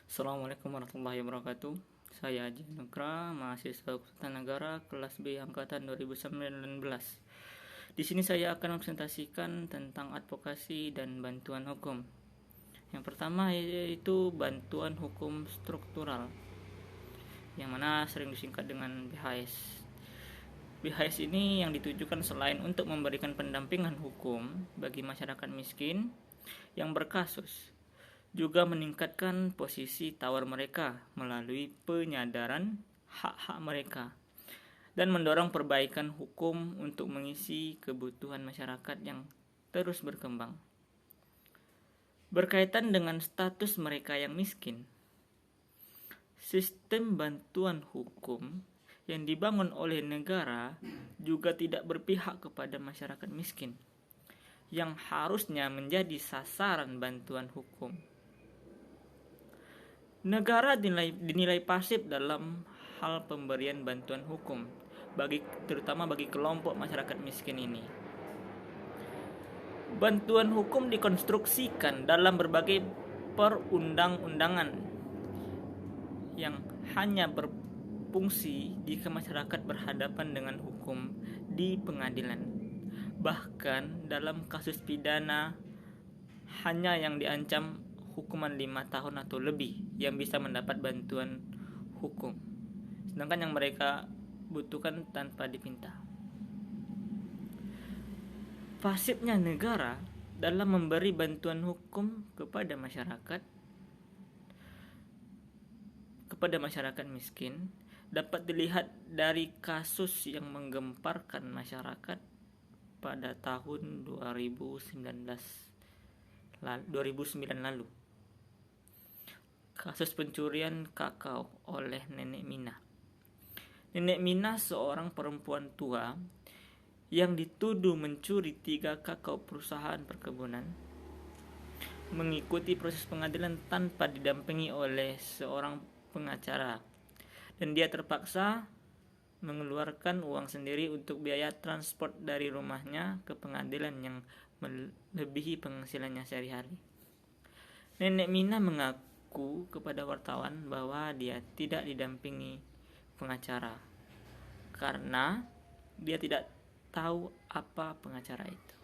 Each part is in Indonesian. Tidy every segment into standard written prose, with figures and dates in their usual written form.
Assalamualaikum warahmatullahi wabarakatuh. Saya Haji Nugra, mahasiswa Kertanegara kelas B angkatan 2019. Di sini saya akan mempresentasikan tentang advokasi dan bantuan hukum. Yang pertama yaitu bantuan hukum struktural, yang mana sering disingkat dengan BHS. BHS ini yang ditujukan selain untuk memberikan pendampingan hukum bagi masyarakat miskin yang berkasus, juga meningkatkan posisi tawar mereka melalui penyadaran hak-hak mereka dan mendorong perbaikan hukum untuk mengisi kebutuhan masyarakat yang terus berkembang. Berkaitan dengan status mereka yang miskin, sistem bantuan hukum yang dibangun oleh negara juga tidak berpihak kepada masyarakat miskin yang harusnya menjadi sasaran bantuan hukum. Negara dinilai pasif dalam hal pemberian bantuan hukum, terutama bagi kelompok masyarakat miskin ini. Bantuan hukum dikonstruksikan dalam berbagai perundang-undangan yang hanya berfungsi jika masyarakat berhadapan dengan hukum di pengadilan. Bahkan dalam kasus pidana hanya yang diancam hukuman 5 tahun atau lebih yang bisa mendapat bantuan hukum, sedangkan yang mereka butuhkan tanpa dipinta. Pasifnya negara dalam memberi bantuan hukum kepada masyarakat miskin dapat dilihat dari kasus yang menggemparkan masyarakat pada tahun 2009 lalu. Kasus pencurian kakao oleh Nenek Mina. Nenek Mina seorang perempuan tua yang dituduh mencuri 3 kakao perusahaan perkebunan, mengikuti proses pengadilan tanpa didampingi oleh seorang pengacara, dan dia terpaksa mengeluarkan uang sendiri untuk biaya transport dari rumahnya ke pengadilan yang melebihi penghasilannya sehari-hari. Nenek Mina mengaku kepada wartawan bahwa dia tidak didampingi pengacara karena dia tidak tahu apa pengacara itu.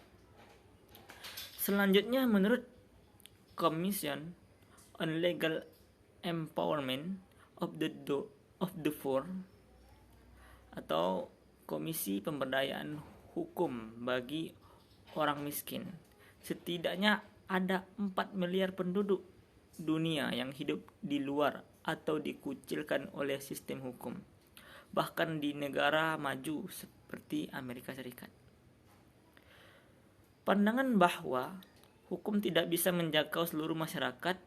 Selanjutnya, menurut Commission on Legal Empowerment of the Poor atau Komisi Pemberdayaan Hukum bagi Orang Miskin, setidaknya ada 4 miliar penduduk dunia yang hidup di luar atau dikucilkan oleh sistem hukum, bahkan di negara maju seperti Amerika Serikat. Pandangan bahwa hukum tidak bisa menjangkau seluruh masyarakat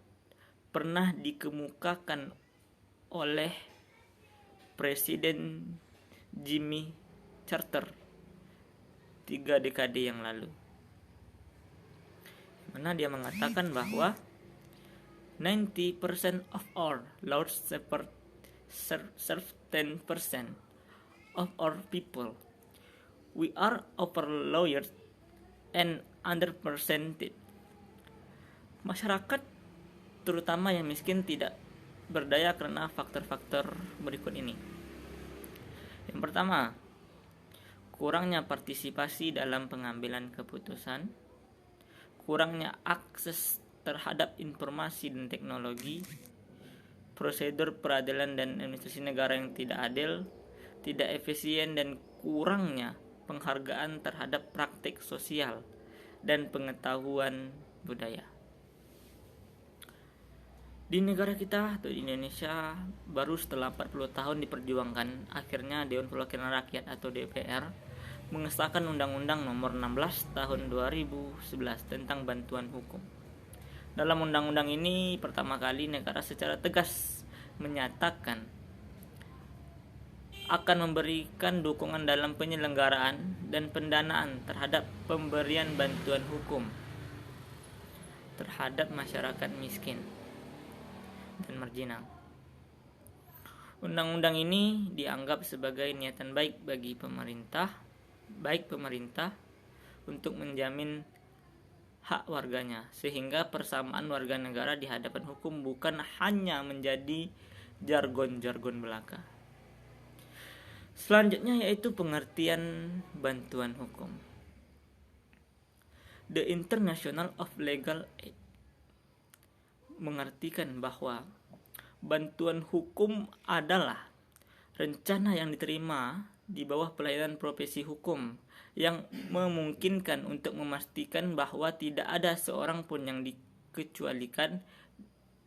pernah dikemukakan oleh Presiden Jimmy Carter 3 dekade yang lalu, mana dia mengatakan bahwa 90% of our laws serve 10% of our people. We are overlawyed and underrepresented. Masyarakat terutama yang miskin tidak berdaya karena faktor-faktor berikut ini. Yang pertama, kurangnya partisipasi dalam pengambilan keputusan, kurangnya akses terhadap informasi dan teknologi, prosedur peradilan dan administrasi negara yang tidak adil, tidak efisien, dan kurangnya penghargaan terhadap praktik sosial dan pengetahuan budaya. Di negara kita atau di Indonesia, baru setelah 40 tahun diperjuangkan, akhirnya Dewan Perwakilan Rakyat atau DPR mengesahkan Undang-Undang Nomor 16 Tahun 2011 tentang bantuan hukum. Dalam undang-undang ini pertama kali negara secara tegas menyatakan akan memberikan dukungan dalam penyelenggaraan dan pendanaan terhadap pemberian bantuan hukum terhadap masyarakat miskin dan marginal. Undang-undang ini dianggap sebagai niatan baik pemerintah untuk menjamin hak warganya, sehingga persamaan warga negara di hadapan hukum bukan hanya menjadi jargon-jargon belaka. Selanjutnya yaitu pengertian bantuan hukum. The International of Legal Aid mengartikan bahwa bantuan hukum adalah rencana yang diterima di bawah pelayanan profesi hukum yang memungkinkan untuk memastikan bahwa tidak ada seorang pun yang dikecualikan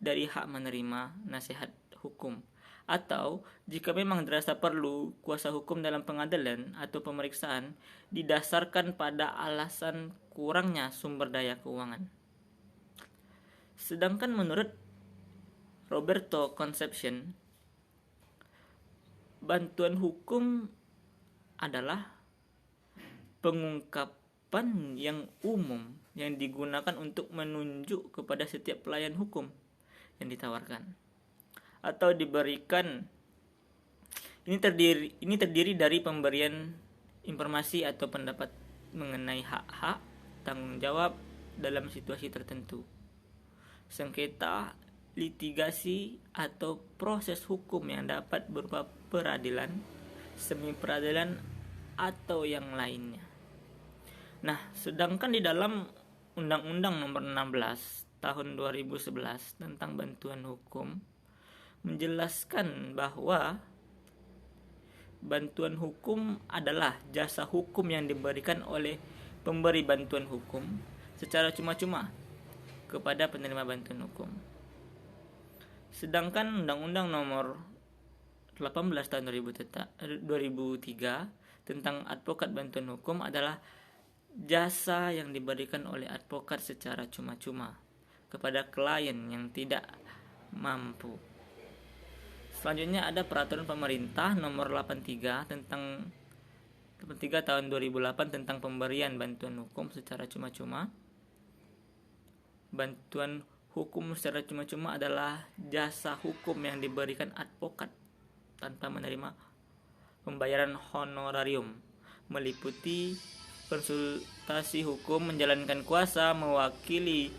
dari hak menerima nasihat hukum, atau jika memang dirasa perlu, kuasa hukum dalam pengadilan atau pemeriksaan didasarkan pada alasan kurangnya sumber daya keuangan. Sedangkan menurut Roberto Concepcion, bantuan hukum adalah pengungkapan yang umum yang digunakan untuk menunjuk kepada setiap pelayan hukum yang ditawarkan atau diberikan. Ini terdiri dari pemberian informasi atau pendapat mengenai hak-hak, tanggung jawab dalam situasi tertentu, sengketa, litigasi atau proses hukum yang dapat berupa peradilan, semi peradilan atau yang lainnya. Nah, sedangkan di dalam Undang-Undang Nomor 16 Tahun 2011 tentang bantuan hukum menjelaskan bahwa bantuan hukum adalah jasa hukum yang diberikan oleh pemberi bantuan hukum secara cuma-cuma kepada penerima bantuan hukum. Sedangkan Undang-Undang Nomor 18 Tahun 2003 tentang advokat bantuan hukum adalah jasa yang diberikan oleh advokat secara cuma-cuma kepada klien yang tidak mampu. Selanjutnya ada peraturan pemerintah nomor 83 tahun 2008 tentang pemberian bantuan hukum secara cuma-cuma. Bantuan hukum secara cuma-cuma adalah jasa hukum yang diberikan advokat tanpa menerima pembayaran honorarium, meliputi konsultasi hukum, menjalankan kuasa, mewakili,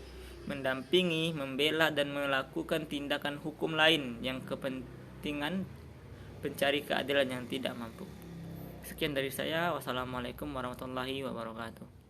mendampingi, membela, dan melakukan tindakan hukum lain yang kepentingan pencari keadilan yang tidak mampu. Sekian dari saya. Wassalamualaikum warahmatullahi wabarakatuh.